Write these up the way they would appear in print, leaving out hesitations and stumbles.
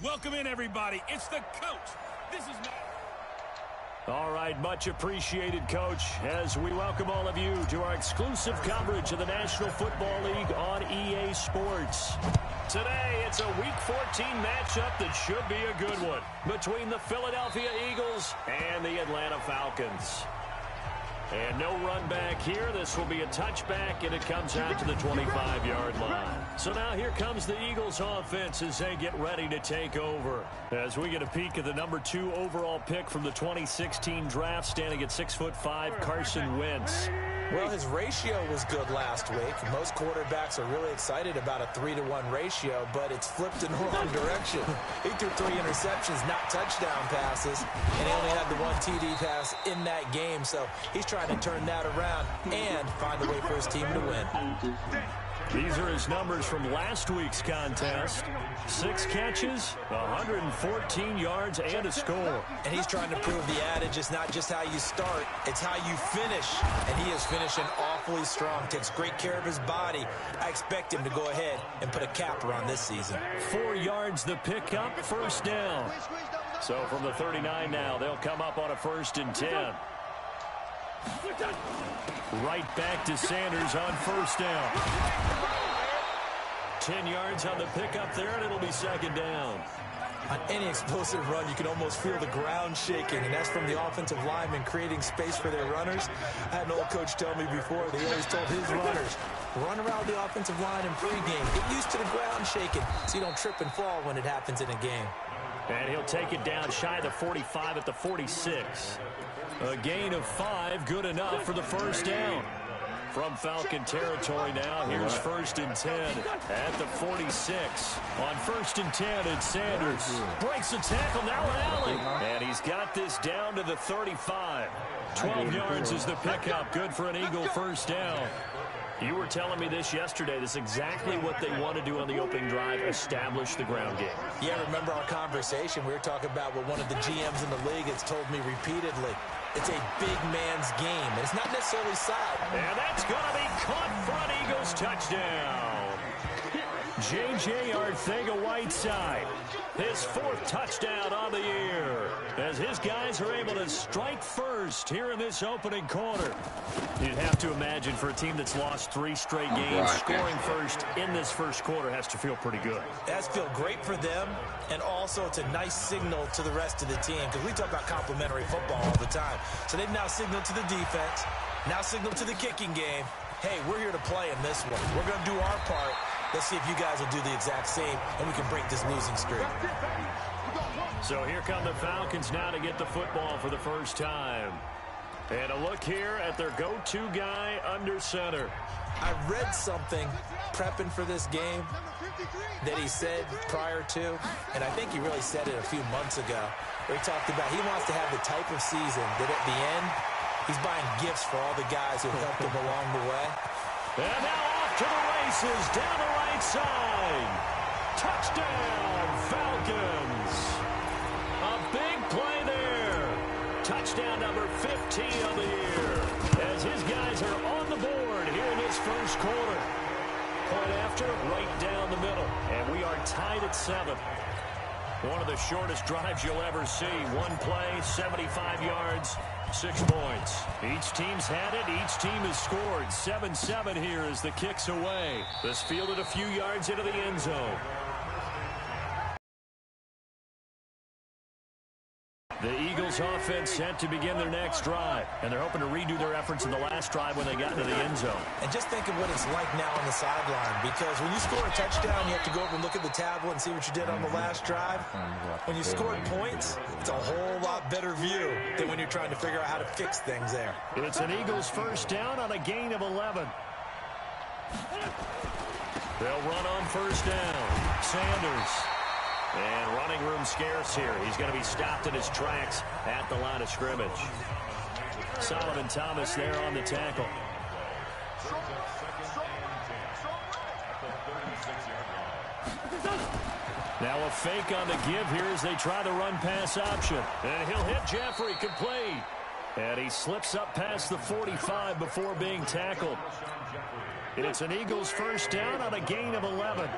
Welcome in, everybody. It's the coach. This is Matt. All right, much appreciated, Coach, as we welcome all of you to our exclusive coverage of the National Football League on EA Sports. Today, it's a Week 14 matchup that should be a good one between the Philadelphia Eagles and the Atlanta Falcons. And no run back here. This will be a touchback, and it comes out to the 25-yard line. So now here comes the Eagles offense as they get ready to take over. As we get a peek at the number 2 overall pick from the 2016 draft, standing at 6'5", Carson Wentz. Well, his ratio was good last week. Most quarterbacks are really excited about a 3-to-1 ratio, but it's flipped in the wrong direction. He threw 3 interceptions, not touchdown passes, and he only had the 1 TD pass in that game. So he's trying to turn that around and find a way for his team to win. These are his numbers from last week's contest. 6 catches, 114 yards, and a score. And he's trying to prove the adage, it's not just how you start, it's how you finish. And he is finishing awfully strong, takes great care of his body. I expect him to go ahead and put a capper on this season. 4 yards the pickup, first down. So from the 39 now, they'll come up on a 1st and 10. Right back to Sanders on 1st down. 10 yards on the pickup there, and it'll be 2nd down. On any explosive run, you can almost feel the ground shaking, and that's from the offensive linemen creating space for their runners. I had an old coach tell me before, they always told his runners, run around the offensive line in pregame. Get used to the ground shaking so you don't trip and fall when it happens in a game. And he'll take it down shy of the 45 at the 46. A gain of 5, good enough for the 1st down. From Falcon territory now, here's 1st and 10 at the 46. On 1st and 10, it's Sanders. Breaks the tackle, now an alley. And he's got this down to the 35. 12 yards is the pickup, good for an Eagle 1st down. You were telling me this yesterday. This is exactly what they want to do on the opening drive, establish the ground game. Yeah, remember our conversation. We were talking about what one of the GMs in the league has told me repeatedly. It's a big man's game, and it's not necessarily side. And that's going to be caught for an Eagles touchdown. J.J. Arcega-Whiteside, his 4th touchdown on the year, as his guys are able to strike first here in this opening quarter. You'd have to imagine for a team that's lost 3 straight games, scoring first in this 1st quarter has to feel pretty good. It has to feel great for them, and also it's a nice signal to the rest of the team, because we talk about complimentary football all the time. So they've now signaled to the defense, now signaled to the kicking game, hey, we're here to play in this one. We're going to do our part. Let's see if you guys will do the exact same, and we can break this losing streak. So here come the Falcons now to get the football for the first time. And a look here at their go-to guy under center. I read something prepping for this game that he said prior to, and I think he really said it a few months ago, where he talked about he wants to have the type of season that at the end, he's buying gifts for all the guys who helped him along the way. And now off to the races, down the right side. Touchdown, Falcons. A big play there. Touchdown number 15 of the year, as his guys are on the board here in this 1st quarter. Point after, right down the middle, and we are tied at 7. One of the shortest drives you'll ever see. 1 play, 75 yards, 6 points. Each team's had it. Each team has scored. 7-7 here as the kick's away. This fielded a few yards into the end zone. The Eagles offense set to begin their next drive, and they're hoping to redo their efforts in the last drive when they got into the end zone. And just think of what it's like now on the sideline, because when you score a touchdown, you have to go over and look at the tablet and see what you did on the last drive. When you scored points, it's a whole lot better view than when you're trying to figure out how to fix things there. It's an Eagles 1st down on a gain of 11. They'll run on 1st down. Sanders. And running room scarce here. He's going to be stopped in his tracks at the line of scrimmage. Solomon Thomas there on the tackle. Now a fake on the give here as they try the run-pass option. And he'll hit Jeffrey, complete. And he slips up past the 45 before being tackled. It's an Eagles first down on a gain of 11.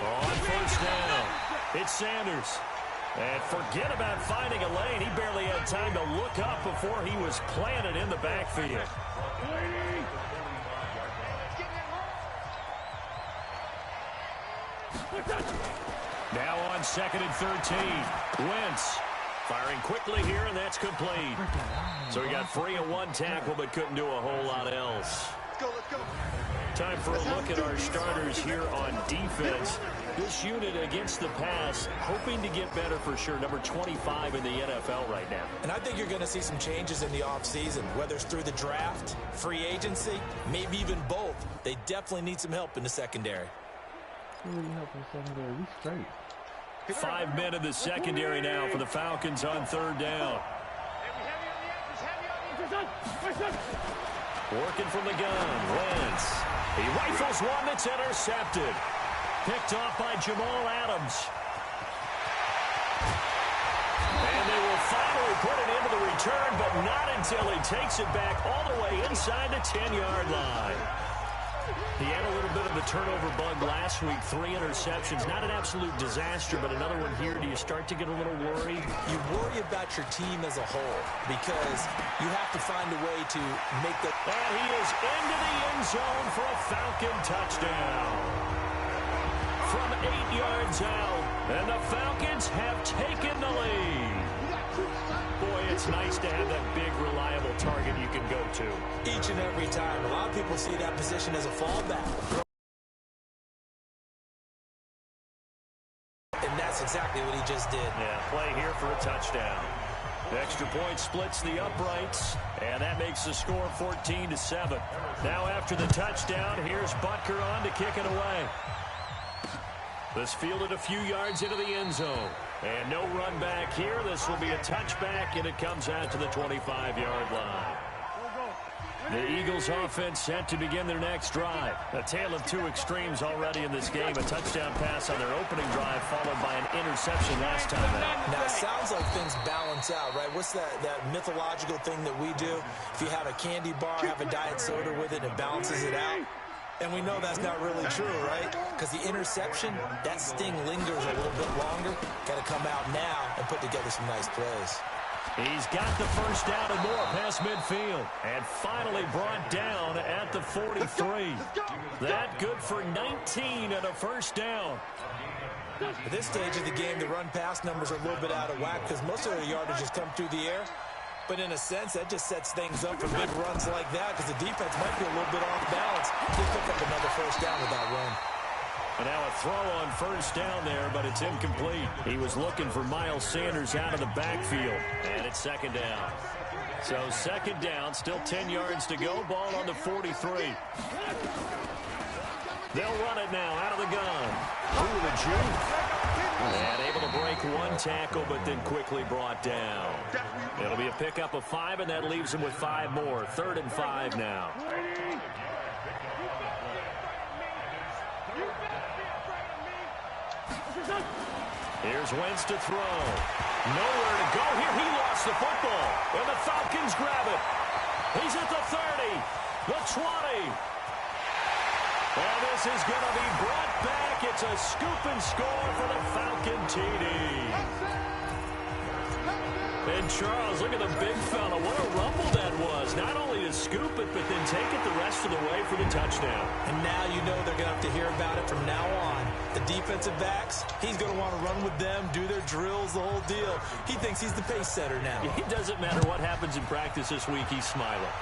On first down, it's Sanders. And forget about finding a lane. He barely had time to look up before he was planted in the backfield. Now on 2nd and 13. Wentz firing quickly here, and that's complete. So he got free of one tackle, but couldn't do a whole lot else. Let's go. Time for a look at our starters here on defense. This unit against the pass, hoping to get better for sure. Number 25 in the NFL right now. And I think you're going to see some changes in the offseason, whether it's through the draft, free agency, maybe even both. They definitely need some help in the secondary. We straight. 5 men in the secondary now for the Falcons on 3rd down. Working from the gun, Wentz. He rifles one that's intercepted. Picked off by Jamal Adams. And they will finally put it into the return, but not until he takes it back all the way inside the 10-yard line. He had a little bit of a turnover bug last week, 3 interceptions. Not an absolute disaster, but another one here. Do you start to get a little worried? You worry about your team as a whole because you have to find a way to make the... And he is into the end zone for a Falcon touchdown. From 8 yards out, and the Falcons have taken the lead. Boy, it's nice to have that big, reliable target you can go to. Each and every time. A lot of people see that position as a fallback. And that's exactly what he just did. Yeah, play here for a touchdown. The extra point splits the uprights, and that makes the score 14-7. Now after the touchdown, here's Butker on to kick it away. This fielded a few yards into the end zone. And no run back here. This will be a touchback, and it comes out to the 25-yard line. The Eagles offense set to begin their next drive. A tale of two extremes already in this game. A touchdown pass on their opening drive, followed by an interception last time out. Now, it sounds like things balance out, right? What's that mythological thing that we do? If you have a candy bar, have a diet soda with it, it balances it out. And we know that's not really true, right? Because the interception, that sting lingers a little bit longer. Got to come out now and put together some nice plays. He's got the first down and more past midfield. And finally brought down at the 43. That good for 19 and a first down. At this stage of the game, the run-pass numbers are a little bit out of whack because most of the yardage has come through the air. But in a sense, that just sets things up for big runs like that because the defense might be a little bit off balance. They pick up another first down with that run. And now a throw on first down there, but it's incomplete. He was looking for Miles Sanders out of the backfield. And it's 2nd down. So 2nd down, still 10 yards to go. Ball on the 43. They'll run it now out of the gun. Ooh, the juke. And able to break one tackle, but then quickly brought down. It'll be a pickup of 5, and that leaves him with 5 more. 3rd and 5 now. Here's Wentz to throw. Nowhere to go here. He lost the football. And the Falcons grab it. He's at the 30, the 20. And this is going to be brought back. It's a scoop and score for the Falcon TD. And Charles, look at the big fella. What a rumble that was. Not only to scoop it, but then take it the rest of the way for the touchdown. And now you know they're going to have to hear about it from now on. The defensive backs, he's going to want to run with them, do their drills, the whole deal. He thinks he's the pace setter now. It doesn't matter what happens in practice this week. He's smiling.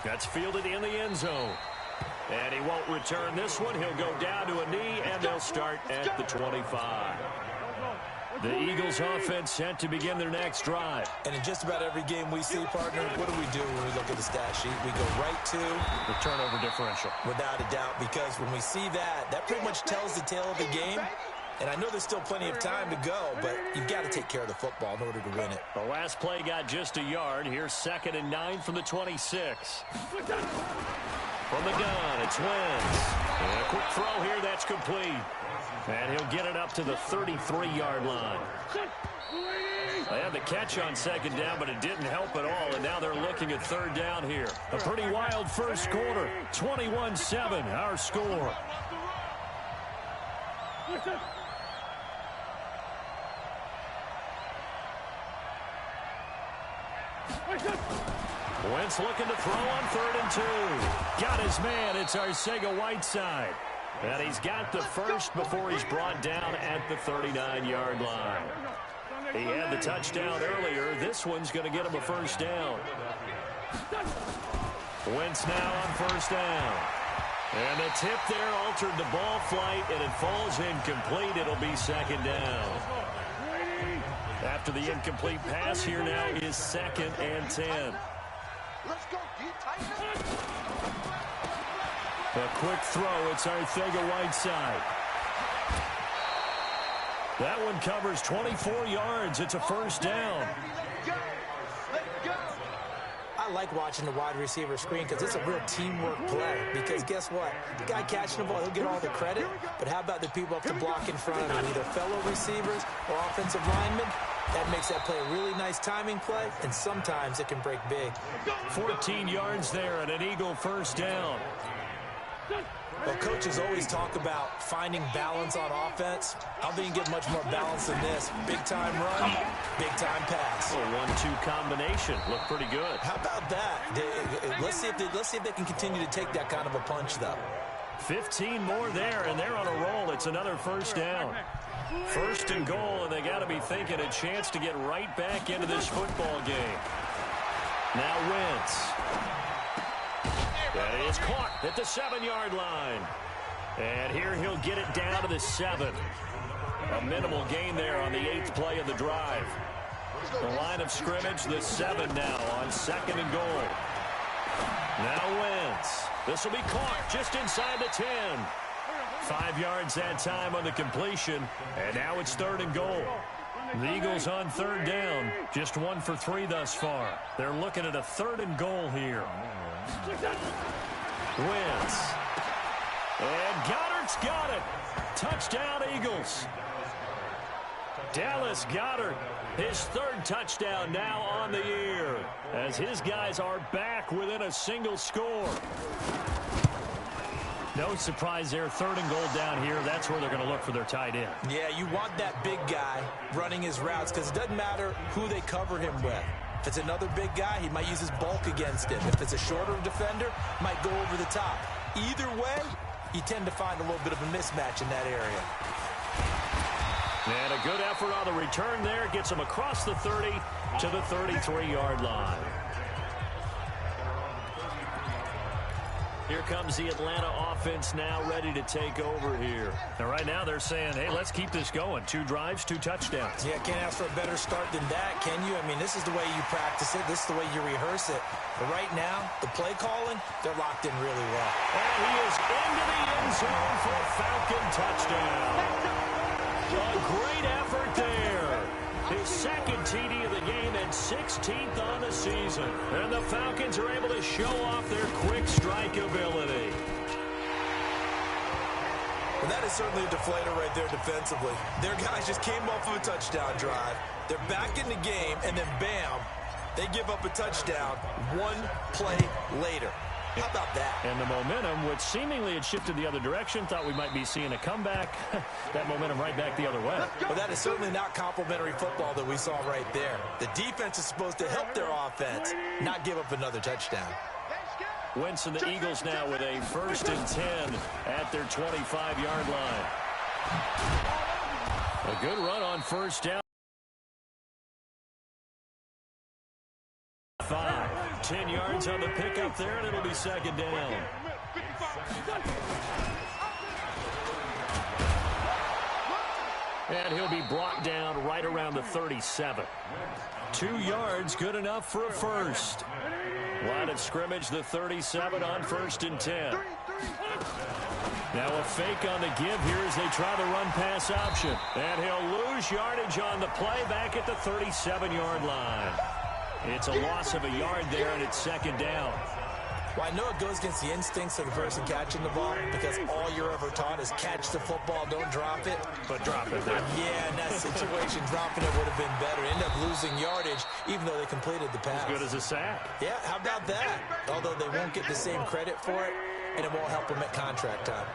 That's fielded in the end zone. And he won't return this one. He'll go down to a knee, and they'll start at the 25. The Eagles offense set to begin their next drive. And in just about every game we see, partner, what do we do when we look at the stat sheet? We go right to the turnover differential. Without a doubt, because when we see that, that pretty much tells the tale of the game. And I know there's still plenty of time to go, but you've got to take care of the football in order to win it. The last play got just a yard. Here's 2nd and 9 from the 26. From the gun, it's Wentz. And a quick throw here, that's complete. And he'll get it up to the 33-yard line. They had the catch on second down, but it didn't help at all, and now they're looking at third down here. A pretty wild first quarter. 21-7, our score. Wentz looking to throw on 3rd and 2. Got his man. It's Arcega-Whiteside. And he's got the first before he's brought down at the 39-yard line. He had the touchdown earlier. This one's going to get him a first down. Wentz now on first down. And the tip there altered the ball flight, and it falls incomplete. It'll be second down. After the incomplete pass, here now is 2nd and 10. Let's go, A quick throw. It's Arcega-Whiteside. That one covers 24 yards. It's a first down. I like watching the wide receiver screen because it's a real teamwork play. Because guess what? The guy catching the ball, he'll get all the credit. But how about the people up to block in front of him, either fellow receivers or offensive linemen? That makes that play a really nice timing play, and sometimes it can break big. 14 yards there and an Eagle first down. Well, coaches always talk about finding balance on offense. I don't think you get much more balance than this. Big-time run, big-time pass. A 1-2 combination. Looked pretty good. How about that? Let's see if they can continue to take that kind of a punch, though. 15 more there, and they're on a roll. It's another first down. 1st and goal, and they got to be thinking a chance to get right back into this football game. Now Wentz. That is caught at the 7-yard line. And here he'll get it down to the 7. A minimal gain there on the 8th play of the drive. The line of scrimmage, the 7 now on 2nd and goal. Now Wentz. This will be caught just inside the 10. 5 yards that time on the completion. And now it's 3rd and goal. The Eagles on 3rd down. Just 1 for 3 thus far. They're looking at a 3rd and goal here. Wentz. And Goddard's got it. Touchdown, Eagles. Dallas Goedert, his 3rd touchdown now on the year, as his guys are back within a single score. No surprise there, 3rd and goal down here. That's where they're going to look for their tight end. Yeah, you want that big guy running his routes because it doesn't matter who they cover him with. If it's another big guy, he might use his bulk against him. If it's a shorter defender, might go over the top. Either way, you tend to find a little bit of a mismatch in that area. And a good effort on the return there. Gets him across the 30 to the 33-yard line. Here comes the Atlanta offense now ready to take over here. And right now they're saying, hey, let's keep this going. 2 drives, 2 touchdowns. Yeah, can't ask for a better start than that, can you? I mean, this is the way you practice it. This is the way you rehearse it. But right now, the play calling, they're locked in really well. And he is into the end zone for a Falcon touchdown. A great effort there. His 2nd TD of the game and 16th on the season. And the Falcons are able to show off their quick strike ability. Well, that is certainly a deflator right there defensively. Their guys just came off of a touchdown drive. They're back in the game, and then bam, they give up a touchdown 1 play later. How about that? And the momentum, which seemingly had shifted the other direction, thought we might be seeing a comeback. That momentum right back the other way. Well, that is certainly not complimentary football that we saw right there. The defense is supposed to help their offense, not give up another touchdown. Wentz and the Eagles now with a 1st and 10 at their 25-yard line. A good run on first down. 10 yards on the pickup there, and it'll be 2nd down. And he'll be brought down right around the 37. 2 yards, good enough for a first. Line of scrimmage, the 37 on 1st and 10. Now a fake on the give here as they try the run-pass option. And he'll lose yardage on the play back at the 37-yard line. It's a loss of a yard there, and it's 2nd down. Well, I know it goes against the instincts of the person catching the ball because all you're ever taught is catch the football, don't drop it. But drop it there. Yeah, in that situation, dropping it would have been better. End up losing yardage, even though they completed the pass. As good as a sack. Yeah, how about that? Although they won't get the same credit for it, and it won't help them at contract time.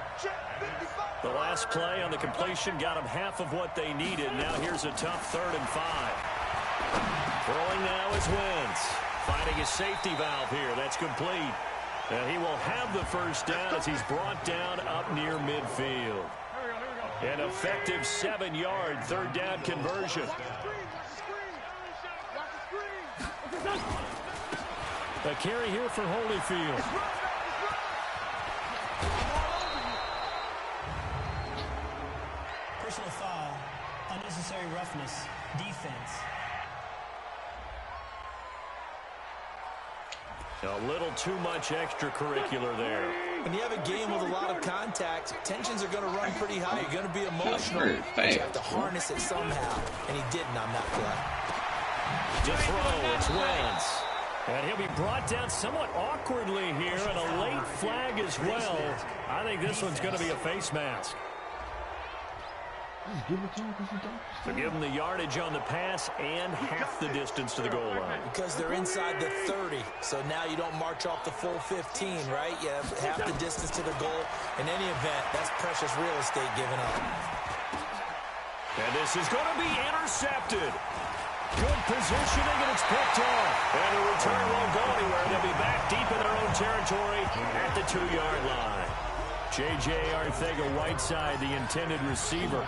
The last play on the completion got them half of what they needed. Now here's a tough 3rd and 5. Throwing now is Wentz. Finding his safety valve here. That's complete. And he will have the first down as he's brought down up near midfield. An effective 7-yard 3rd down conversion. A carry here for Holyfield. Personal foul, unnecessary roughness, defense. A little too much extracurricular there. When you have a game with a lot of contact, tensions are going to run pretty high. You're going to be emotional, but you have to harness it somehow. And he didn't on that play. To throw, it's Wentz. And he'll be brought down somewhat awkwardly here, and a late flag as well. I think this one's going to be a face mask. So give them the yardage on the pass and half the distance to the goal line. Because they're inside the 30, so now you don't march off the full 15, right? You have half the distance to the goal. In any event, that's precious real estate given up. And this is going to be intercepted. Good positioning, and it's picked off. And the return won't go anywhere. They'll be back deep in their own territory at the 2-yard line. J.J. Arcega-Whiteside, the intended receiver.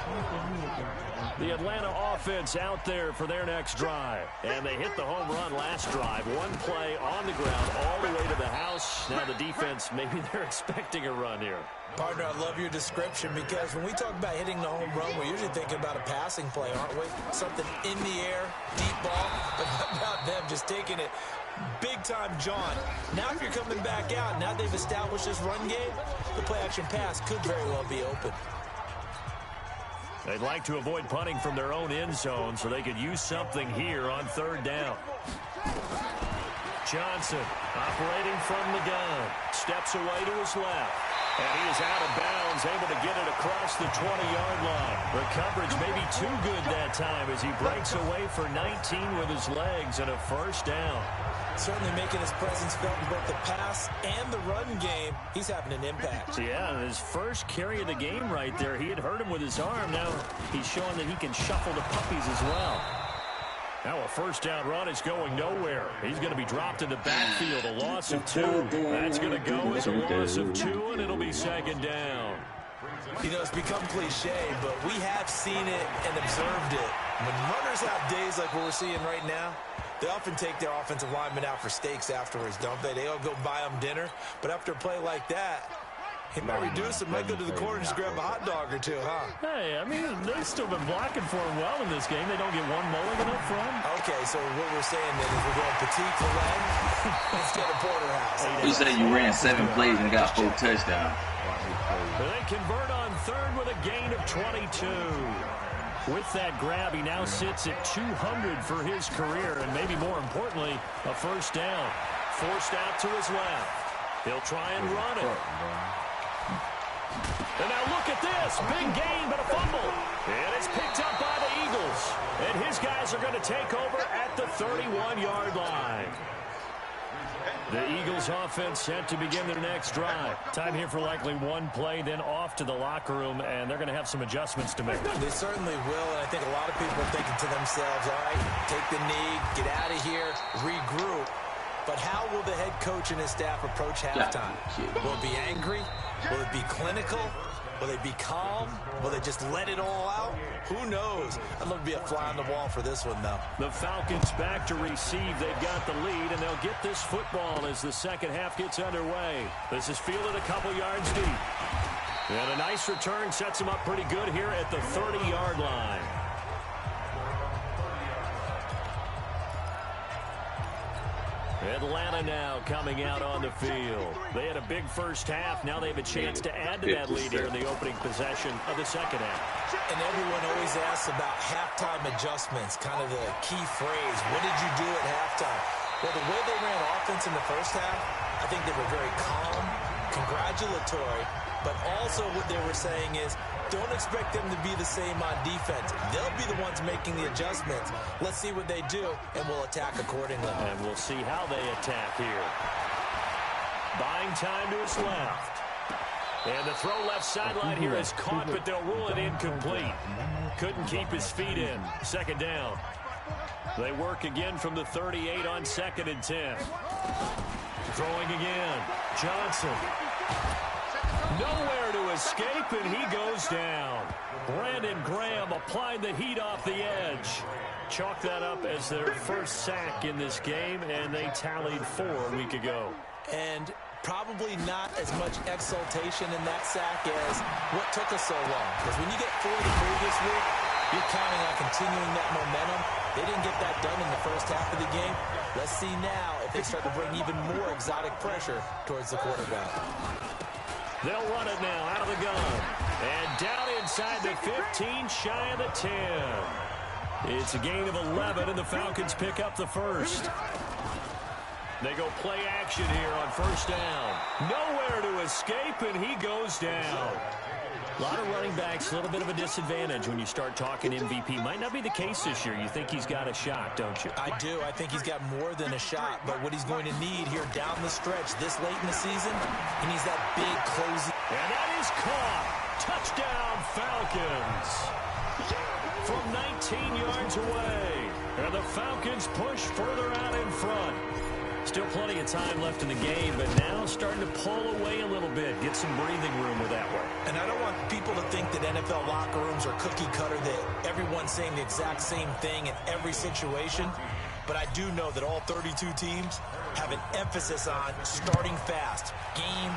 The Atlanta offense out there for their next drive. And they hit the home run last drive. One play on the ground all the way to the house. Now the defense, maybe they're expecting a run here. Partner, I love your description because when we talk about hitting the home run, we're usually thinking about a passing play, aren't we? Something in the air, deep ball. But how about them just taking it big-time jaunt? Now if you're coming back out, now they've established this run game, the play-action pass could very well be open. They'd like to avoid punting from their own end zone so they could use something here on 3rd down. Johnson operating from the gun. Steps away to his left. And he is out of bounds, able to get it across the 20-yard line. The coverage may be too good that time as he breaks away for 19 with his legs and a first down. Certainly making his presence felt in both the pass and the run game. He's having an impact. Yeah, his first carry of the game right there. He had hurt him with his arm. Now he's showing that he can shuffle the puppies as well. Now a first down run is going nowhere. He's going to be dropped in the backfield, a loss of 2. That's going to go as a loss of 2, and it'll be 2nd down. You know, it's become cliche, but we have seen it and observed it. When runners have days like what we're seeing right now, they often take their offensive linemen out for steaks afterwards, don't they? They all go buy them dinner. But after a play like that, he might reduce it, might go to the corner and just grab a hot dog or two, huh? Hey, I mean, they've still been blocking for him well in this game. They don't get one mulligan up front. Okay, so what we're saying then is we're going petite filet instead of porterhouse. You said you ran 7 plays and got 4 touchdowns. They convert on 3rd with a gain of 22. With that grab, he now sits at 200 for his career, and maybe more importantly, a first down. Forced out to his left. He'll try and run it. And now look at this. Big gain, but a fumble. And it's picked up by the Eagles. And his guys are going to take over at the 31-yard line. The Eagles offense set to begin their next drive. Time here for likely one play, then off to the locker room, and they're going to have some adjustments to make. They certainly will, and I think a lot of people are thinking to themselves, all right, take the knee, get out of here, regroup. But how will the head coach and his staff approach halftime? Will it be angry? Will it be clinical? Will they be calm? Will they just let it all out? Who knows? I'd love to be a fly on the wall for this one, though. The Falcons back to receive. They've got the lead, and they'll get this football as the second half gets underway. This is fielded a couple yards deep. And a nice return sets them up pretty good here at the 30-yard line. Atlanta now coming out on the field. They had a big first half. Now they have a chance to add to that lead here in the opening possession of the second half. And everyone always asks about halftime adjustments, kind of the key phrase. What did you do at halftime? Well, the way they ran offense in the first half, I I think they were very calm, congratulatory, but also what they were saying is, don't expect them to be the same on defense. They'll be the ones making the adjustments. Let's see what they do, and we'll attack accordingly. And we'll see how they attack here. Buying time to his left. And the throw left sideline here is caught, but they'll rule it incomplete. Couldn't keep his feet in. Second down. They work again from the 38 on 2nd and 10. Throwing again. Johnson. Nowhere to escape, and he goes down. Brandon Graham applied the heat off the edge. Chalk that up as their first sack in this game, and they tallied 4 a week ago. And probably not as much exultation in that sack as what took us so long. Because when you get 4 the previous week, you're counting on continuing that momentum. They didn't get that done in the first half of the game. Let's see now if they start to bring even more exotic pressure towards the quarterback. They'll run it now out of the gun. And down inside the 15, shy of the 10. It's a gain of 11, and the Falcons pick up the first. They go play action here on first down. Nowhere to escape, and he goes down. A lot of running backs, a little bit of a disadvantage when you start talking MVP. Might not be the case this year. You think he's got a shot, don't you? I do. I think he's got more than a shot. But what he's going to need here down the stretch this late in the season, he needs that big closing. And that is caught. Touchdown, Falcons. From 19 yards away. And the Falcons push further out in front. Still plenty of time left in the game, but now starting to pull away a little bit. Get some breathing room with that one. And I don't want people to think that NFL locker rooms are cookie cutter, that everyone's saying the exact same thing in every situation. But I do know that all 32 teams have an emphasis on starting fast. Game,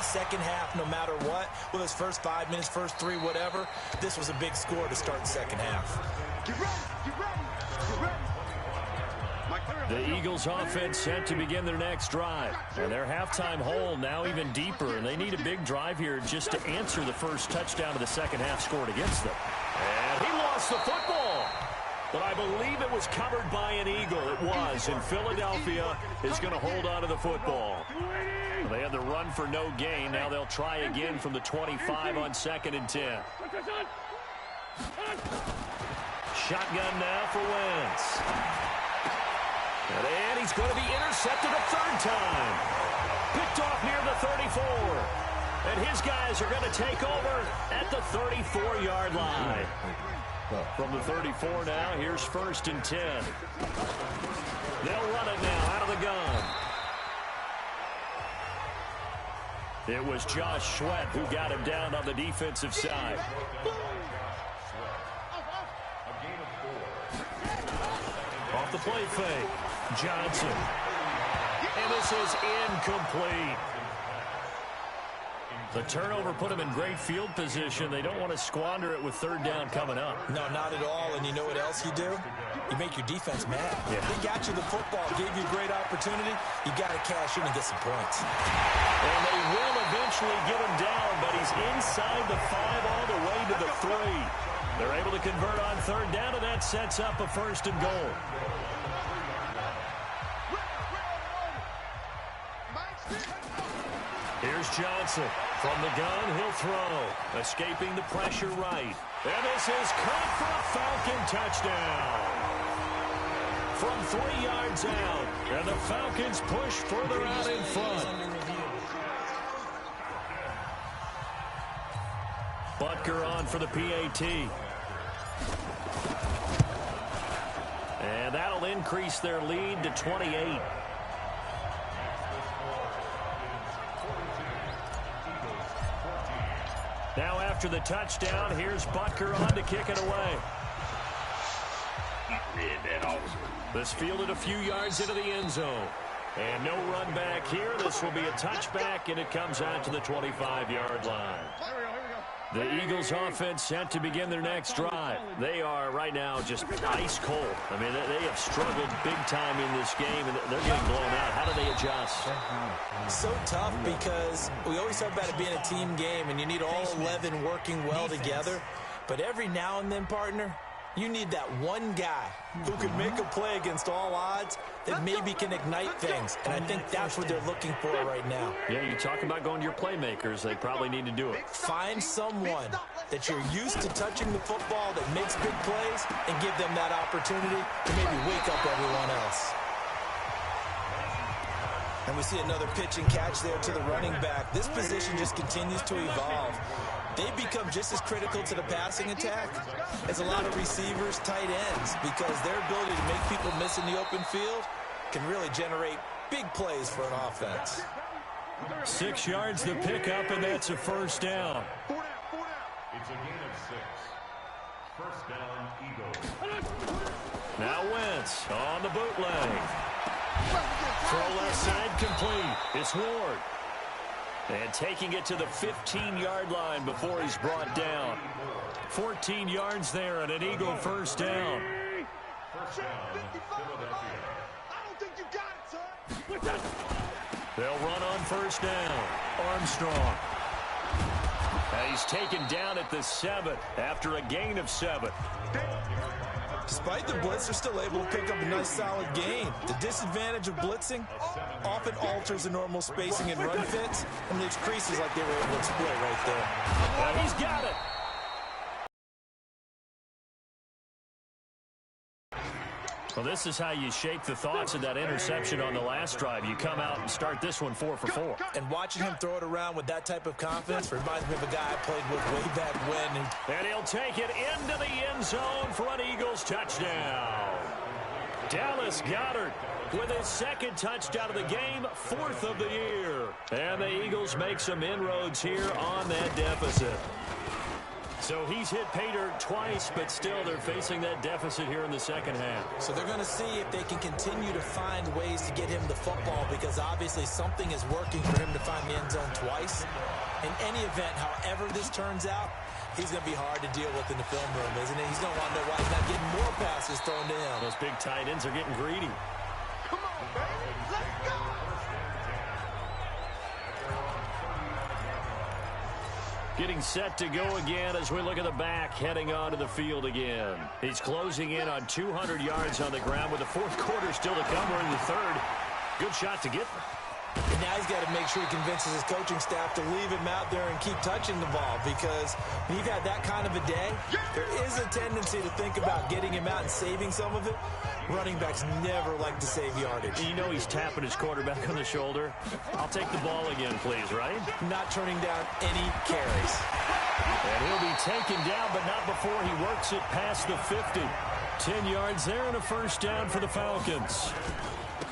second half, no matter what. Whether it's first 5 minutes, first 3, whatever. This was a big score to start the second half. Get ready, get ready, get ready. The Eagles offense set to begin their next drive. And their halftime hole now even deeper. And they need a big drive here just to answer the first touchdown of the second half scored against them. And he lost the football. But I believe it was covered by an Eagle. It was. And Philadelphia is going to hold on to the football. They had the run for no gain. Now they'll try again from the 25 on 2nd and 10. Shotgun now for Wentz. And he's going to be intercepted a third time. Picked off near the 34. And his guys are going to take over at the 34-yard line. From the 34 now, here's 1st and 10. They'll run it now out of the gun. It was Josh Sweat who got him down on the defensive side. Off the play fake. Johnson. And this is incomplete. The turnover put them in great field position. They don't want to squander it with third down coming up. No, not at all. And you know what else you do? You make your defense mad. Yeah. They got you the football, gave you a great opportunity. You got to cash in and get some points. And they will eventually get him down, but he's inside the 5 all the way to the 3. They're able to convert on third down, and that sets up a 1st and goal. Here's Johnson. From the gun, he'll throw. Escaping the pressure right. And this is caught for a Falcon touchdown. From 3 yards out. And the Falcons push further out in front. Butker on for the PAT. And that'll increase their lead to 28. Now after the touchdown, here's Butker on to kick it away. This fielded a few yards into the end zone. And no run back here. This will be a touchback, and it comes out to the 25-yard line. The Eagles offense set to begin their next drive. They are right now just ice cold. I mean, they have struggled big time in this game, and they're getting blown out. How do they adjust? So tough because we always talk about it being a team game, and you need all 11 working well together. But every now and then, partner, You need that one guy who can make a play against all odds that maybe can ignite things. And I think that's what they're looking for right now. Yeah, you talk about going to your playmakers. They probably need to do it. Find someone that you're used to touching the football that makes big plays and give them that opportunity to maybe wake up everyone else. And we see another pitch and catch there to the running back. This position just continues to evolve. They become just as critical to the passing attack as a lot of receivers, tight ends, because their ability to make people miss in the open field can really generate big plays for an offense. 6 yards the pickup, and that's a first down. It's a gain of 6. First down, Eagles. Now Wentz on the bootleg. Throw left side complete. It's Ward. And taking it to the 15-yard line before he's brought down. 14 yards there and an Eagle first down. First down, Philadelphia. I don't think you got it, sir. They'll run on first down. Armstrong. He's taken down at the 7 after a gain of 7. Despite the blitz, they're still able to pick up a nice solid gain. The disadvantage of blitzing often alters the normal spacing and run fits and leaves creases like they were able to exploit right there. And he's got it. Well, this is how you shake the thoughts of that interception on the last drive. You come out and start this one 4 for 4. And watching him throw it around with that type of confidence reminds me of a guy I played with way back when. And he'll take it into the end zone for an Eagles touchdown. Dallas Goedert with his second touchdown of the game, 4th of the year. And the Eagles make some inroads here on that deficit. So he's hit pay dirt twice, but still they're facing that deficit here in the second half. So they're going to see if they can continue to find ways to get him the football, because obviously something is working for him to find the end zone twice. In any event, however this turns out, he's going to be hard to deal with in the film room, isn't it? He's going to want to know why he's not getting more passes thrown to him. Those big tight ends are getting greedy. Come on, baby. Let's go. Getting set to go again as we look at the back heading onto the field again. He's closing in on 200 yards on the ground with the fourth quarter still to come. We're in the third. Good shot to get. And now he's got to make sure he convinces his coaching staff to leave him out there and keep touching the ball, because when you've had that kind of a day, there is a tendency to think about getting him out and saving some of it. Running backs never like to save yardage. You know he's tapping his quarterback on the shoulder. I'll take the ball again, please, right? Not turning down any carries. And he'll be taken down, but not before he works it past the 50. 10 yards there and a first down for the Falcons.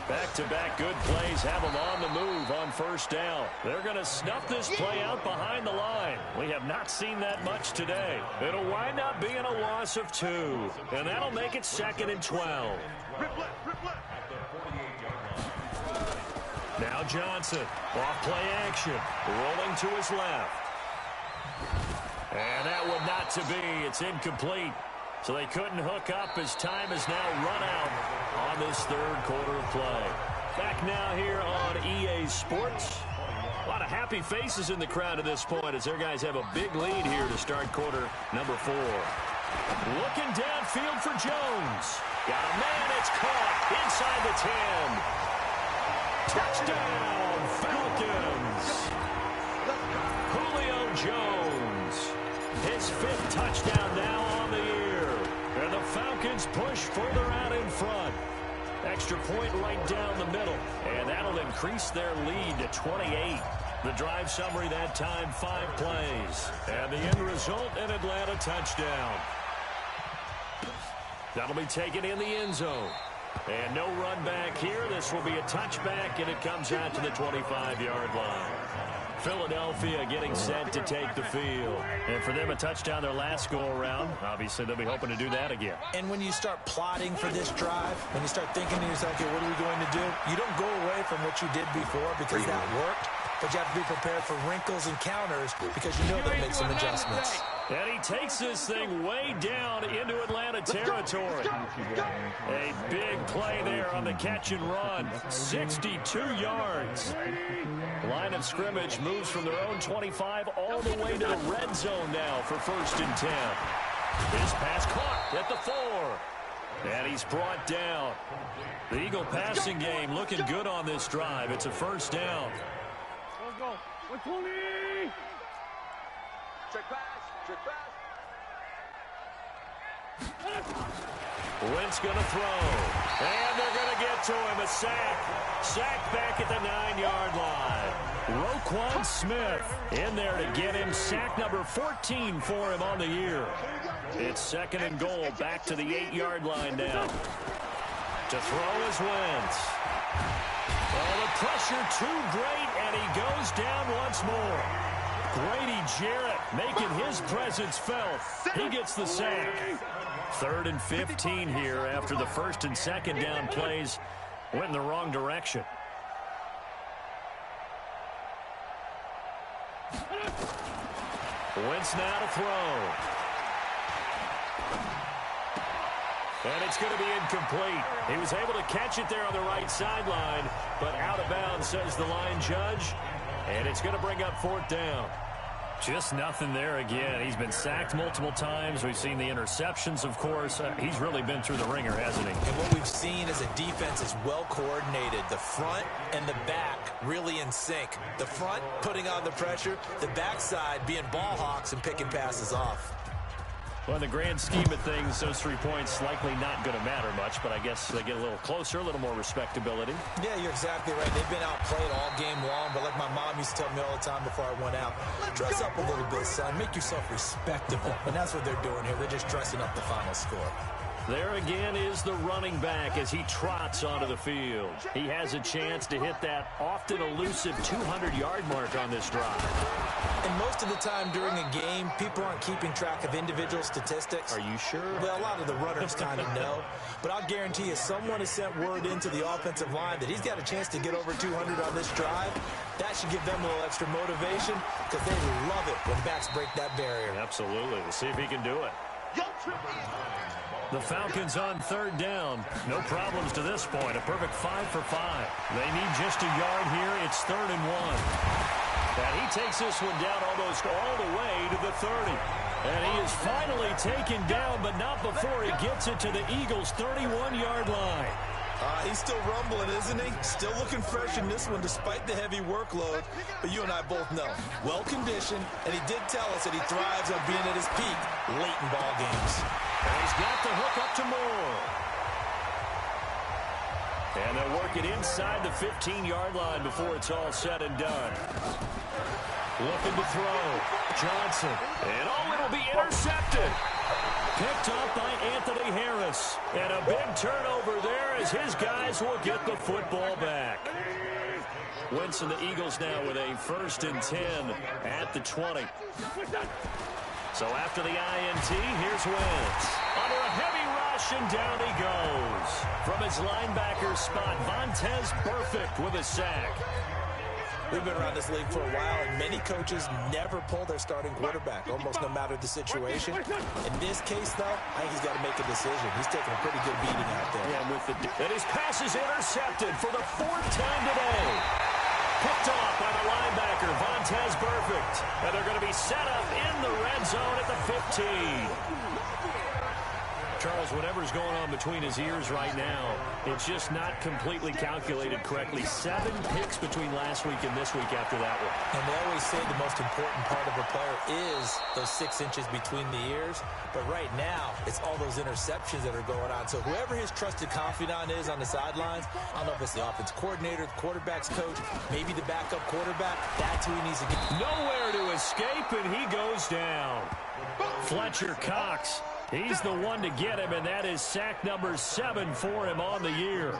Back-to-back good plays have them on the move on first down. They're going to snuff this play out behind the line. We have not seen that much today. It'll wind up being a loss of 2, and that'll make it 2nd and 12. Now Johnson, off play action, rolling to his left. And that one not to be. It's incomplete. So they couldn't hook up as time has now run out on this third quarter of play. Back now here on EA Sports. A lot of happy faces in the crowd at this point as their guys have a big lead here to start quarter number 4. Looking downfield for Jones. Got a man, it's caught inside the 10. Touchdown, Falcons. Julio Jones. His 5th touchdown now on the year. And the Falcons push further out in front. Extra point right down the middle. And that'll increase their lead to 28. The drive summary that time, 5 plays. And the end result, an Atlanta touchdown. That'll be taken in the end zone. And no run back here. This will be a touchback, and it comes out to the 25-yard line. Philadelphia getting set to take the field. And for them, a touchdown their last go-around. Obviously, they'll be hoping to do that again. And when you start plotting for this drive, when you start thinking to yourself, okay, what are we going to do? You don't go away from what you did before because that worked, but you have to be prepared for wrinkles and counters because you know they'll make some adjustments. And he takes this thing way down into Atlanta territory. A big play there on the catch and run. 62 yards. Line of scrimmage moves from their own 25 all the way to the red zone now for 1st and 10. His pass caught at the 4. And he's brought down. The Eagle passing game looking good on this drive. It's a first down. Let's go. 120. Check pass. Check pass. Wentz going to throw. And they're going to get to him. A sack. Sack back at the 9-yard line. Roquan Smith in there to get him. Sack number 14 for him on the year. It's second and goal. Back to the 8-yard line now. To throw is Wentz. Oh, the pressure too great, and he goes down once more. Grady Jarrett making his presence felt. He gets the sack. 3rd and 15 here after the first and second down plays went in the wrong direction. Wentz now to throw. And it's going to be incomplete. He was able to catch it there on the right sideline, but out of bounds, says the line judge. And it's going to bring up 4th down. Just nothing there again. He's been sacked multiple times. We've seen the interceptions, of course. He's really been through the ringer, hasn't he? And what we've seen as a defense is well coordinated. The front and the back really in sync. The front putting on the pressure, the backside being ball hawks and picking passes off. Well, in the grand scheme of things, those 3 points likely not going to matter much, but I guess they get a little closer, a little more respectability. Yeah, you're exactly right. They've been outplayed all game long, but like my mom used to tell me all the time before I went out, dress up a little bit, son. Make yourself respectable. And that's what they're doing here. They're just dressing up the final score. There again is the running back as he trots onto the field. He has a chance to hit that often elusive 200-yard mark on this drive. And most of the time during a game, people aren't keeping track of individual statistics. Are you sure? Well, a lot of the runners kind of know. But I'll guarantee you someone has sent word into the offensive line that he's got a chance to get over 200 on this drive. That should give them a little extra motivation because they love it when backs break that barrier. Absolutely. Let's see if he can do it. The Falcons on 3rd down. No problems to this point. A perfect 5 for 5. They need just a yard here. It's 3rd and 1. And he takes this one down almost all the way to the 30. And he is finally taken down, but not before he gets it to the Eagles' 31-yard line. He's still rumbling, isn't he? Still looking fresh in this one despite the heavy workload. But you and I both know, well-conditioned, and he did tell us that he thrives on being at his peak late in ball games. And he's got the hook up to Moore. And they'll work it inside the 15-yard line before it's all said and done. Looking to throw. Johnson. And it'll be intercepted. Picked up by Anthony Harris. And a big turnover there as his guys will get the football back. Wentz and the Eagles now with a 1st and 10 at the 20. So after the INT, here's Wentz. Under a heavy rush, and down he goes. From his linebacker spot, Vontaze Burfict with a sack. We've been around this league for a while, and many coaches never pull their starting quarterback, almost no matter the situation. In this case, though, I think he's got to make a decision. He's taking a pretty good beating out there. Yeah, and his pass is intercepted for the 4th time today. Picked off by the linebacker, Vontaze Burfict. And they're going to be set up in the red zone at the 15. Charles, whatever's going on between his ears right now, it's just not completely calculated correctly. 7 picks between last week and this week after that one. And they always say the most important part of a player is those 6 inches between the ears. But right now, it's all those interceptions that are going on. So whoever his trusted confidant is on the sidelines, I don't know if it's the offense coordinator, the quarterback's coach, maybe the backup quarterback, that's who he needs to get. Nowhere to escape, and he goes down. Fletcher Cox. He's the one to get him, and that is sack number 7 for him on the year.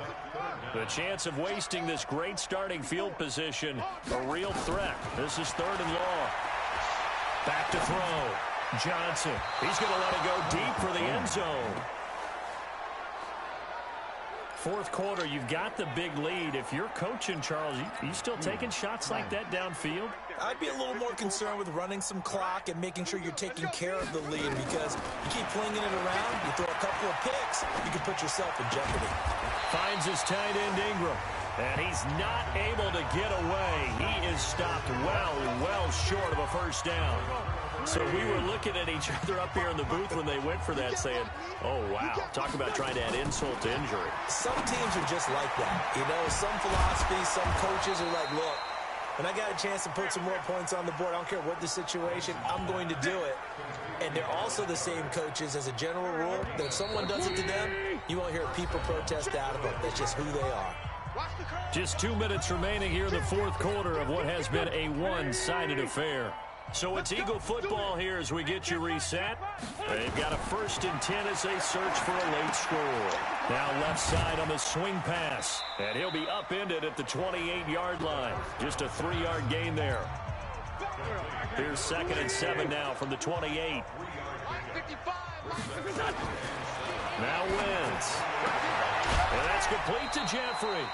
The chance of wasting this great starting field position, a real threat. This is 3rd and long. Back to throw. Johnson. He's going to let it go deep for the end zone. 4th quarter, you've got the big lead. If you're coaching, Charles, you still taking shots like that downfield? I'd be a little more concerned with running some clock and making sure you're taking care of the lead, because you keep flinging it around, you throw a couple of picks, you can put yourself in jeopardy. Finds his tight end Ingram. And he's not able to get away. He is stopped well short of a first down. So we were looking at each other up here in the booth when they went for that saying, oh, wow, talk about trying to add insult to injury. Some teams are just like that. You know, some philosophies, some coaches are like, look, when I got a chance to put some more points on the board, I don't care what the situation, I'm going to do it. And they're also the same coaches as a general rule that if someone does it to them, you won't hear people protest out of them. That's just who they are. Just 2 minutes remaining here in the fourth quarter of what has been a one-sided affair. So it's Eagle football here as we get you reset. They've got a 1st and 10 as they search for a late score. Now left side on the swing pass. And he'll be upended at the 28-yard line. Just a 3-yard gain there. Here's 2nd and 7 now from the 28. Now Wentz. And that's complete to Jeffrey.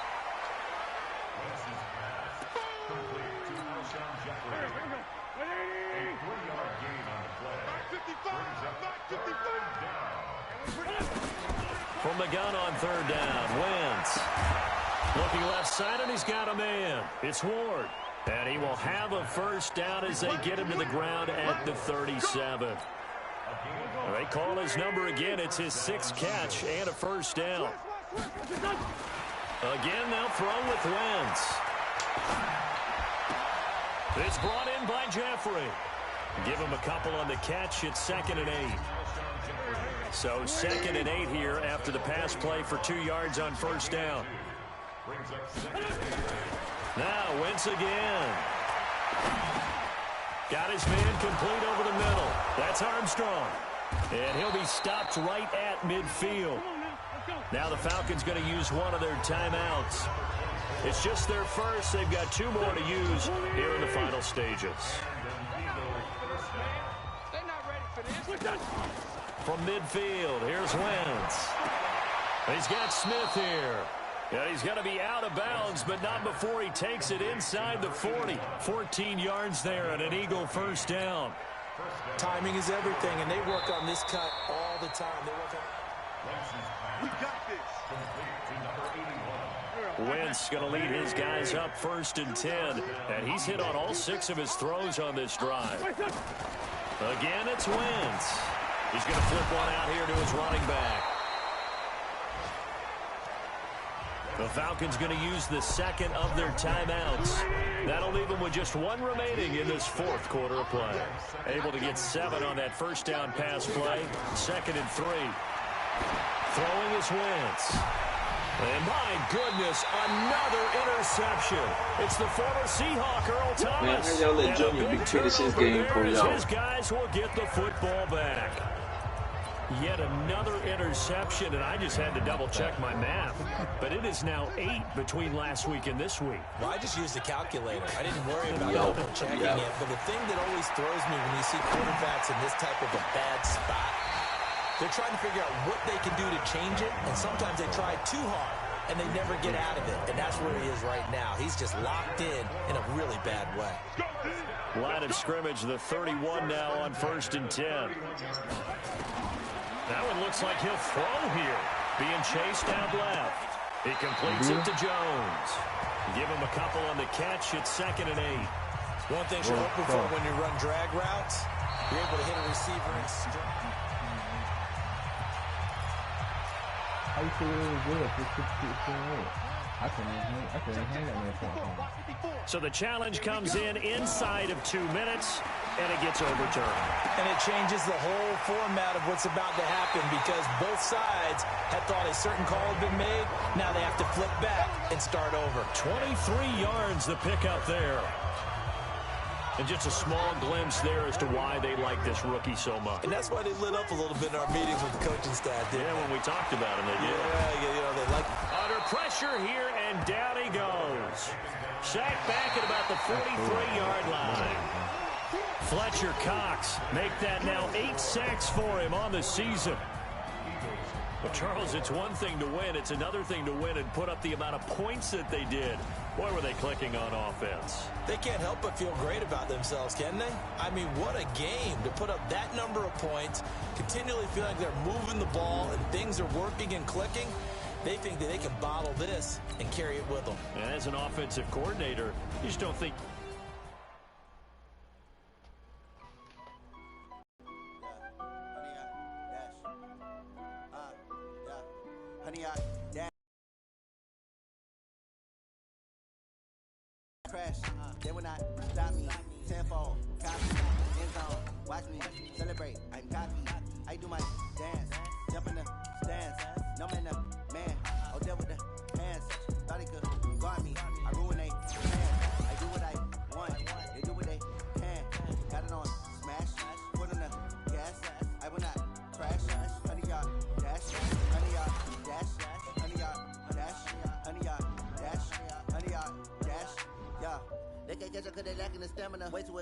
From the gun on 3rd down, Wentz. Looking left side, and he's got a man. It's Ward. And he will have a first down as they get him to the ground at the 37. They call his number again. It's his 6th catch and a first down. Again, they'll throw with Wentz. It's brought in by Jeffrey. Give him a couple on the catch. It's 2nd and 8. So 2nd and 8 here after the pass play for 2 yards on first down. Now Wentz again. Got his man complete over the middle. That's Armstrong. And he'll be stopped right at midfield. Now the Falcons going to use one of their timeouts. It's just their first. They've got 2 more to use here in the final stages. From midfield, here's Wentz. He's got Smith here. And he's going to be out of bounds, but not before he takes it inside the 40. 14 yards there and an Eagle first down. Timing is everything, and they work on this cut all the time. They work on... We got this. Wentz going to lead his guys up 1st and 10, and he's hit on all 6 of his throws on this drive. Again, it's Wentz. He's going to flip one out here to his running back. The Falcons going to use the 2nd of their timeouts. That'll leave them with just 1 remaining in this 4th quarter of play. Able to get 7 on that first down pass play. 2nd and 3. Throwing is Wentz. And my goodness, another interception. It's the former Seahawk, Earl Thomas. Man, y'all let Junior be finished his game for y'all. His guys will get the football back. Yet another interception, and I just had to double-check my math. But it is now 8 between last week and this week. Well, I just used the calculator. I didn't worry about double-checking it. But the thing that always throws me when you see quarterbacks in this type of a bad spot, they're trying to figure out what they can do to change it, and sometimes they try too hard, and they never get out of it. And that's where he is right now. He's just locked in a really bad way. Line of scrimmage, the 31 now on 1st and 10. That one looks like he'll throw here. Being chased out left. He completes it to Jones. Give him a couple on the catch. It's 2nd and 8. One thing you're hoping for when you run drag routes, you're able to hit a receiver and strike. How you feel really good if this 16 I couldn't hang that man. So the challenge comes in inside of 2 minutes, and it gets overturned. And it changes the whole format of what's about to happen because both sides had thought a certain call had been made. Now they have to flip back and start over. 23 yards the pickup there. And just a small glimpse there as to why they like this rookie so much. And that's why they lit up a little bit in our meetings with the coaching staff. Yeah, when we talked about him, they did. Yeah, you know, they like under pressure here, and down he goes. Sacked back at about the 43-yard line. Fletcher Cox make that now 8 sacks for him on the season. But, Charles, it's one thing to win. It's another thing to win and put up the amount of points that they did. Boy, were they clicking on offense. They can't help but feel great about themselves, can they? I mean, what a game to put up that number of points, continually feel like they're moving the ball and things are working and clicking. They think that they can bottle this and carry it with them. And as an offensive coordinator, you just don't think... Crash, they will not stop me. Tenfold, copy, end zone, watch me celebrate. I'm cocky. I do my dance, jump in the stands. No man, man, oh there with the hands. Thought he could guard me. I ruin they plans. I do what I want. They do what they can. Got it on smash, put on the gas. I will not crash. 100 yard dash, 100 yard dash, 100 yard dash, 100 yard dash, 100 yard dash. Yeah, they can't catch up 'cause they lacking the stamina. Way too